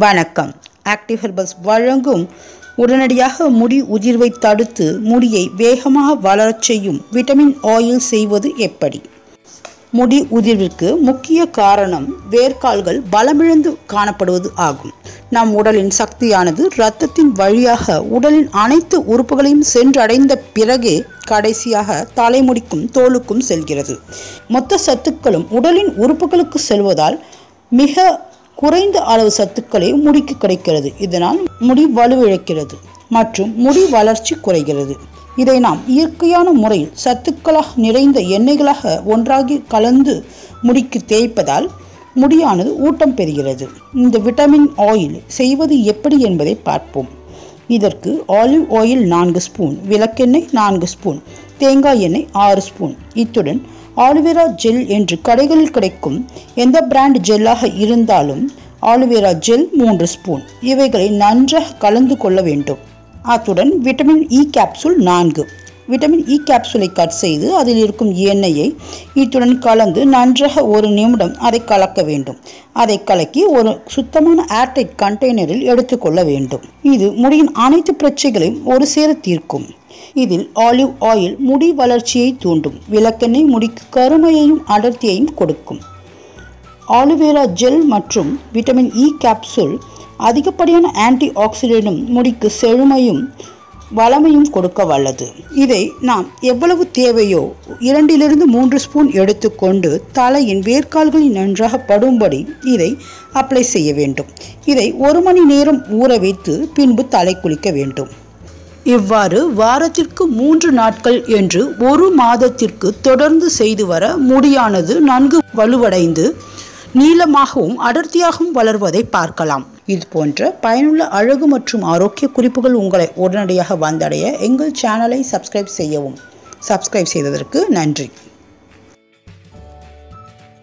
வணக்கம். Active herbals வழங்கும் உடனடியாக முடி உதிர்வை தடுத்து முடியை வேகமாக வளரச் செய்யும் விட்டமின் ஆயில் செய்வது எப்படி? முடி உதிர்விற்கு முக்கிய காரணம் வேர்க்கால்கள் பலமிழந்து காணப்படுவது ஆகும். நம் உடலின் சக்தியானது இரத்தத்தின் வழியாக உடலின் அனைத்து உறுப்புகளையும் சென்றடைந்த பிறகே கடைசியாக தலைமுடிக்கும் தோலுக்கும் செல்கிறது. மொத்த சத்துக்களும் உடலின் உறுப்புகளுக்கு செல்வதால் மிக குறைந்த அளவு சத்துக்களே முடிக்கு கிடைக்கிறது. இதனால் முடி வலுவிழக்கிறது மற்றும் முடி வளர்ச்சி குறைகிறது. இதை நாம் இயற்கையான முறையில் சத்துக்களாக நிறைந்த எண்ணெய்களாக ஒன்றாகி கலந்து முடிக்கு தேய்ப்பதால் முடியானது ஊட்டம் பெறுகிறது. இந்த விட்டமின் ஆயில் செய்வது எப்படி என்பதை பார்ப்போம். இதற்கு ஆலிவ் ஆயில் 4 ஸ்பூன், விளக்கெண்ணெய் 4 ஸ்பூன், தேங்காய் எண்ணெய் 6 ஸ்பூன், இத்துடன் ஆலுவேரா ஜெல் என்று கடைகளில் கிடைக்கும் எந்த பிராண்ட் ஜெல்லாக இருந்தாலும் ஆலுவேரா ஜெல் 3 ஸ்பூன், இவைகளை நன்றாக கலந்து கொள்ள வேண்டும். அத்துடன் vitamin E capsule 4, vitamin E கேப்சூலை கட் செய்து அதில் இருக்கும் எண்ணெயை இத்துடன் கலந்து நன்றாக 1 நிமிடம் அதை கலக்க வேண்டும். அதை கலக்கி ஒரு சுத்தமான ஏர்டைட் கண்டெய்னரில் எடுத்துக்கொள்ள வேண்டும். இது முடியின் அனைத்து பிரச்சனைகளையும் ஒரு சேர தீர்க்கும். இதில் ஆலிவ் ஆயில் முடி வளர்ச்சியை தூண்டும், விளக்கெண்ணெய் முடிக்கு கருமையையும் அடர்த்தியையும் கொடுக்கும். ஆலுவேரா ஜெல் மற்றும் விட்டமின் இ கேப்சூல் அதிகப்படியான ஆன்டி ஆக்சிடென்ட்டும் முடிக்கு செழுமையும் வளமையும் கொடுக்க வல்லது. இதை நாம் எவ்வளவு தேவையோ 2-3 ஸ்பூன் எடுத்துக்கொண்டு தலையின் வேர்க்கால்களில் நன்றாக படும்படி இதை அப்ளை செய்ய வேண்டும். இதை 1 மணி நேரம் ஊற வைத்து பின்பு தலை குளிக்க வேண்டும். இவ்வாறு வாரத்திற்கு 3 நாட்கள் என்று 1 மாதத்திற்கு தொடர்ந்து செய்து வர முடியானது நன்கு வலுவடைந்து நீளமாகவும் அடர்த்தியாகவும் வளர்வதை பார்க்கலாம். இது போன்ற பயனுள்ள அழகு மற்றும் ஆரோக்கிய குறிப்புகள் உங்களை உடனடியாக வந்தடைய எங்கள் சேனலை சப்ஸ்கிரைப் செய்யவும். சப்ஸ்கிரைப் செய்ததற்கு நன்றி.